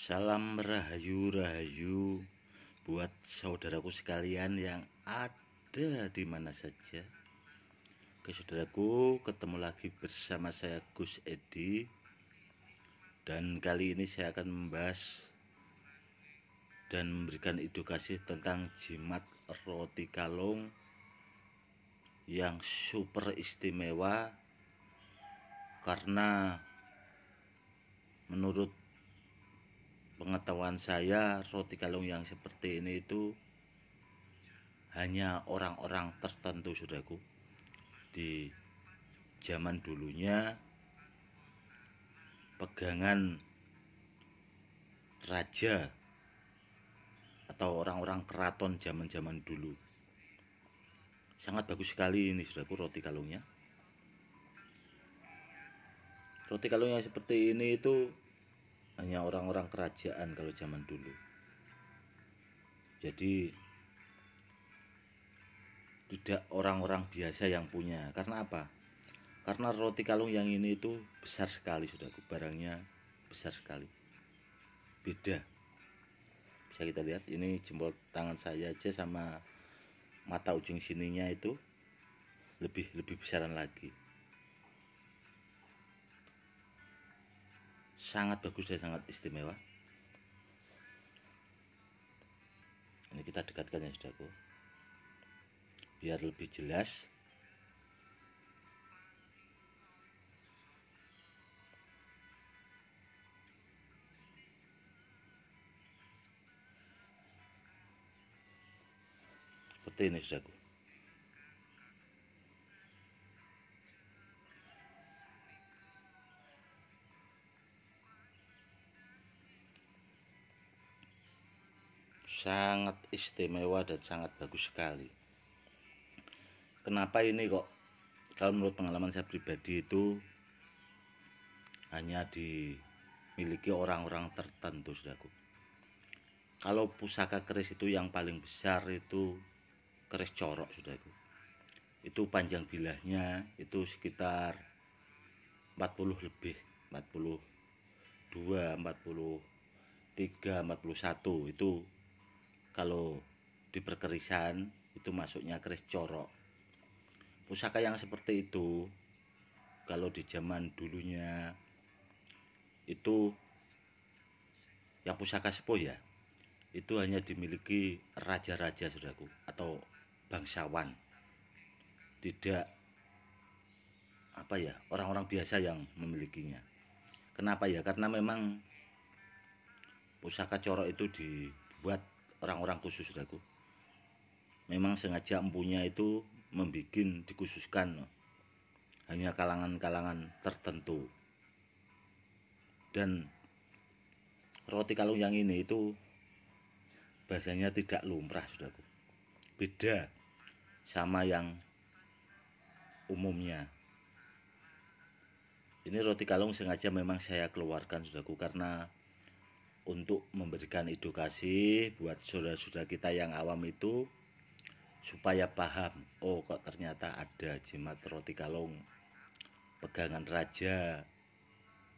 Salam rahayu buat saudaraku sekalian yang ada di mana saja. Saudaraku, ketemu lagi bersama saya Gus Edi. Dan kali ini saya akan membahas dan memberikan edukasi tentang jimat roti kalung yang super istimewa, karena menurut pengetahuan saya, roti kalung yang seperti ini itu hanya orang-orang tertentu, saudaraku. Di zaman dulunya, pegangan raja atau orang-orang keraton zaman-zaman dulu. Sangat bagus sekali ini, saudaraku, roti kalungnya. Roti kalung yang seperti ini itu hanya orang-orang kerajaan kalau zaman dulu. Jadi tidak orang-orang biasa yang punya. Karena apa? Karena roti kalung yang ini itu besar sekali, saudaraku. Barangnya besar sekali. Beda. Bisa kita lihat, ini jempol tangan saya aja sama mata ujung sininya itu lebih besaran lagi. Sangat bagus dan sangat istimewa. Ini kita dekatkan ya, saudaraku, biar lebih jelas. Seperti ini, saudaraku. Sangat istimewa dan sangat bagus sekali. Kenapa ini kok, kalau menurut pengalaman saya pribadi, itu hanya dimiliki orang-orang tertentu, saudaraku. Kalau pusaka keris itu yang paling besar itu keris corok, saudaraku. Itu panjang bilahnya itu sekitar 40 lebih, 42, 43, 41. Itu kalau di perkerisan itu masuknya keris corok. Pusaka yang seperti itu kalau di zaman dulunya itu yang pusaka sepuh ya, itu hanya dimiliki raja-raja, saudaraku, atau bangsawan. Tidak orang-orang biasa yang memilikinya. Kenapa ya? Karena memang pusaka corok itu dibuat orang-orang khusus, saudaraku. Memang sengaja empunya itu membikin dikhususkan hanya kalangan-kalangan tertentu. Dan roti kalung yang ini itu bahasanya tidak lumrah, saudaraku. Beda sama yang umumnya. Ini roti kalung sengaja memang saya keluarkan, saudaraku, karena untuk memberikan edukasi buat saudara-saudara kita yang awam itu, supaya paham, oh kok ternyata ada jimat roti kalung pegangan raja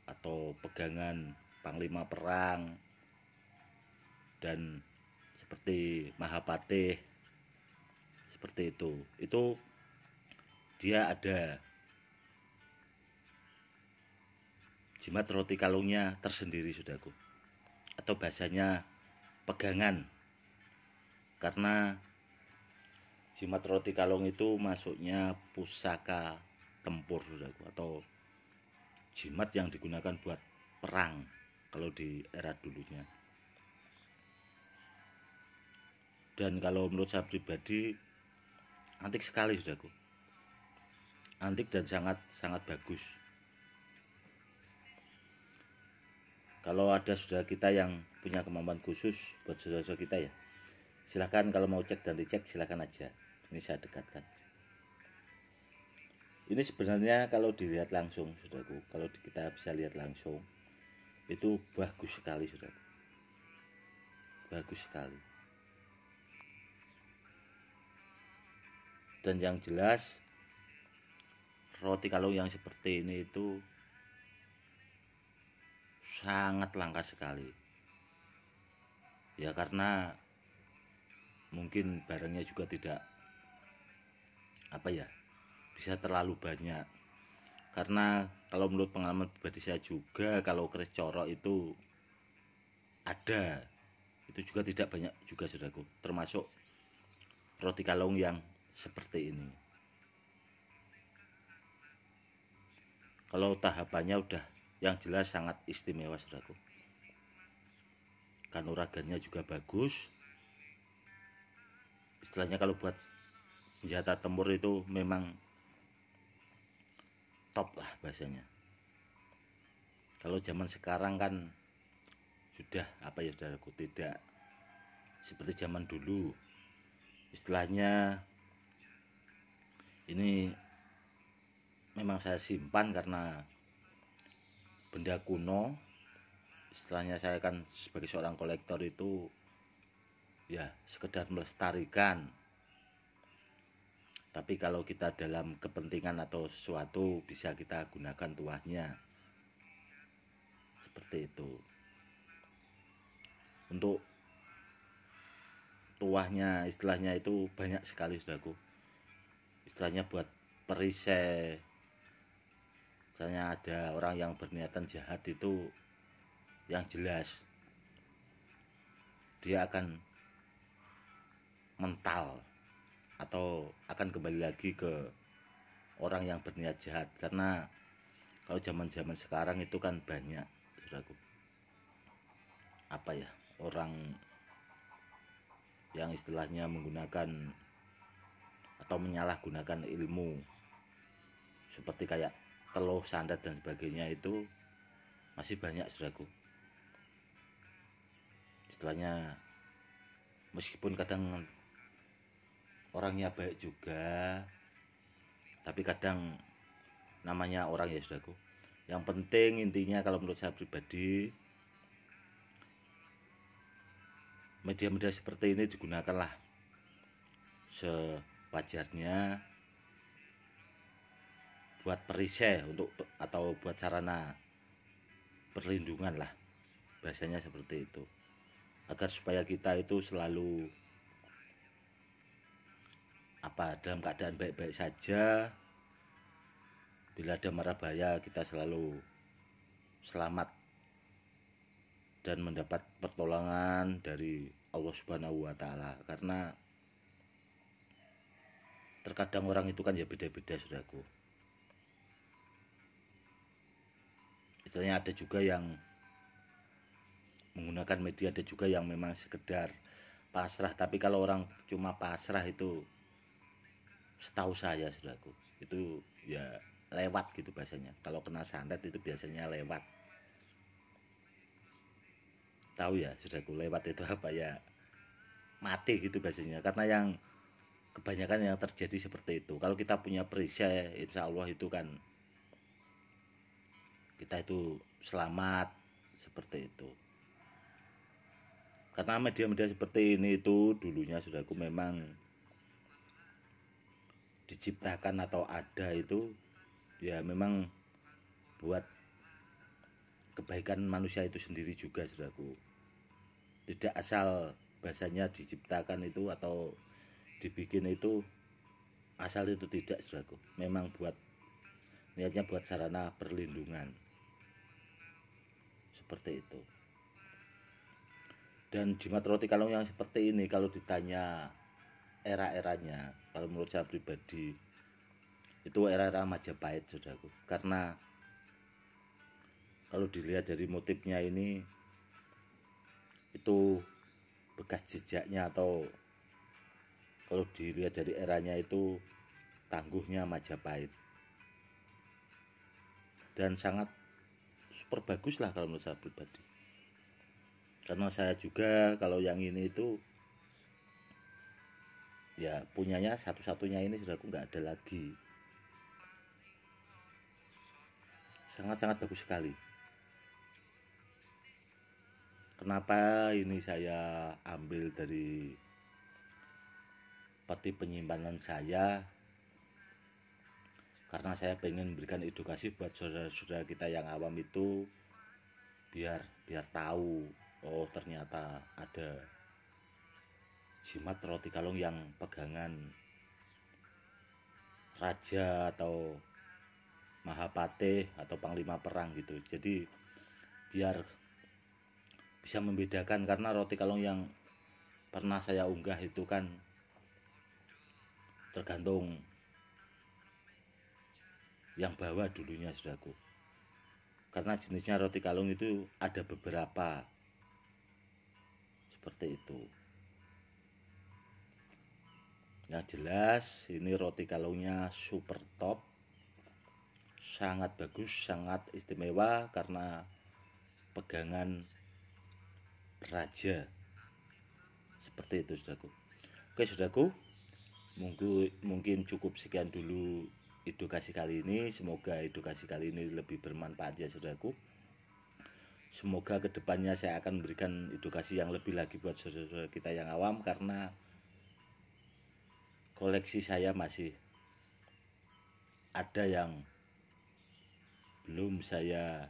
atau pegangan panglima perang dan seperti Mahapatih, seperti itu. Itu dia ada jimat roti kalungnya tersendiri, saudaraku, atau bahasanya pegangan. Karena jimat roti kalung itu masuknya pusaka tempur, saudaraku, atau jimat yang digunakan buat perang kalau di era dulunya. Dan kalau menurut saya pribadi antik sekali, saudaraku. Antik dan sangat bagus. Kalau ada saudara kita yang punya kemampuan khusus buat saudara-saudara kita ya, silahkan kalau mau cek dan dicek, silahkan aja. Ini saya dekatkan. Ini sebenarnya kalau dilihat langsung, saudaraku, kalau kita bisa lihat langsung, itu bagus sekali, saudaraku. Bagus sekali. Dan yang jelas, roti kalung yang seperti ini itu sangat langka sekali. Ya karena mungkin barangnya juga tidak bisa terlalu banyak. Karena kalau menurut pengalaman pribadi saya juga, kalau keris corok itu ada, itu juga tidak banyak juga saudaraku, termasuk roti kalung yang seperti ini. Kalau tahapannya udah yang jelas sangat istimewa saudaraku. Kanuragannya juga bagus. Istilahnya kalau buat senjata tempur itu memang top lah bahasanya. Kalau zaman sekarang kan sudah saudaraku, tidak seperti zaman dulu. Istilahnya ini memang saya simpan karena benda kuno. Istilahnya saya kan sebagai seorang kolektor itu ya sekedar melestarikan. Tapi kalau kita dalam kepentingan atau sesuatu bisa kita gunakan tuahnya. Seperti itu. Untuk tuahnya istilahnya itu banyak sekali saudaraku. Istilahnya buat perisai. Misalnya ada orang yang berniatan jahat itu, yang jelas dia akan mental atau akan kembali lagi ke orang yang berniat jahat. Karena kalau zaman-zaman sekarang itu kan banyak saudaraku orang yang istilahnya menggunakan atau menyalahgunakan ilmu seperti kayak teluh, sandat dan sebagainya, itu masih banyak saudaraku. Istilahnya meskipun kadang orangnya baik juga, tapi kadang namanya orang ya saudaraku. Yang penting intinya kalau menurut saya pribadi, media-media seperti ini digunakanlah sewajarnya buat perisai untuk atau buat sarana perlindungan lah, bahasanya seperti itu, agar supaya kita itu selalu dalam keadaan baik-baik saja. Bila ada mara bahaya kita selalu selamat dan mendapat pertolongan dari Allah Subhanahu wa taala. Karena terkadang orang itu kan ya beda-beda saudaraku. Istilahnya ada juga yang menggunakan media, ada juga yang memang sekedar pasrah. Tapi kalau orang cuma pasrah itu, setahu saya saudaraku, itu ya lewat gitu bahasanya. Kalau kena santet itu biasanya lewat. Tahu ya saudaraku, lewat itu ya mati gitu bahasanya. Karena yang kebanyakan yang terjadi seperti itu. Kalau kita punya perisai, insya Allah itu kan kita itu selamat, seperti itu. Karena media-media seperti ini itu dulunya saudaraku memang diciptakan atau ada itu ya memang buat kebaikan manusia itu sendiri juga saudaraku. Tidak asal bahasanya diciptakan itu atau dibikin itu asal, itu tidak saudaraku. Memang buat niatnya buat sarana perlindungan, seperti itu. Dan jimat roti kalung yang seperti ini kalau ditanya era-eranya, kalau menurut saya pribadi itu era-era Majapahit saudaraku. Karena kalau dilihat dari motifnya ini, itu bekas jejaknya, atau kalau dilihat dari eranya itu tangguhnya Majapahit. Dan sangat super bagus lah kalau menurut saya pribadi. Karena saya juga kalau yang ini itu ya punyanya satu-satunya ini saudaraku, nggak ada lagi. Sangat-sangat bagus sekali. Kenapa ini saya ambil dari peti penyimpanan saya? Karena saya pengen memberikan edukasi buat saudara-saudara kita yang awam itu, biar tahu, oh ternyata ada jimat roti kalung yang pegangan raja atau Mahapatih atau panglima perang gitu. Jadi biar bisa membedakan, karena roti kalung yang pernah saya unggah itu kan tergantung yang bawa dulunya, saudaraku. Karena jenisnya roti kalung itu ada beberapa seperti itu. Yang jelas ini roti kalungnya super top, sangat bagus, sangat istimewa karena pegangan raja. Seperti itu, saudaraku. Oke, saudaraku, mungkin cukup sekian dulu edukasi kali ini. Semoga edukasi kali ini lebih bermanfaat ya, saudaraku. Semoga kedepannya saya akan memberikan edukasi yang lebih lagi buat saudara-saudara kita yang awam, karena koleksi saya masih ada yang belum saya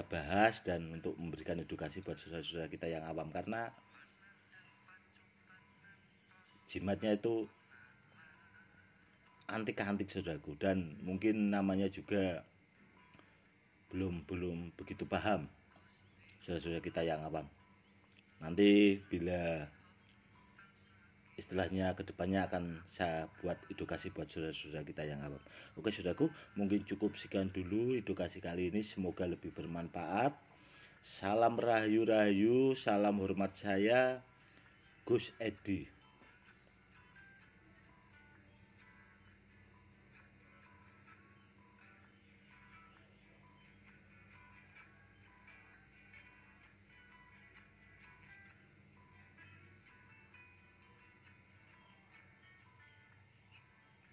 bahas, dan untuk memberikan edukasi buat saudara-saudara kita yang awam, karena jimatnya itu antik-antik, saudaraku, dan mungkin namanya juga belum begitu paham saudara-saudara kita yang awam. Nanti bila istilahnya kedepannya akan saya buat edukasi buat saudara-saudara kita yang awam. Oke, saudaraku, mungkin cukup sekian dulu edukasi kali ini. Semoga lebih bermanfaat. Salam rahayu, salam hormat, saya Gus Edi.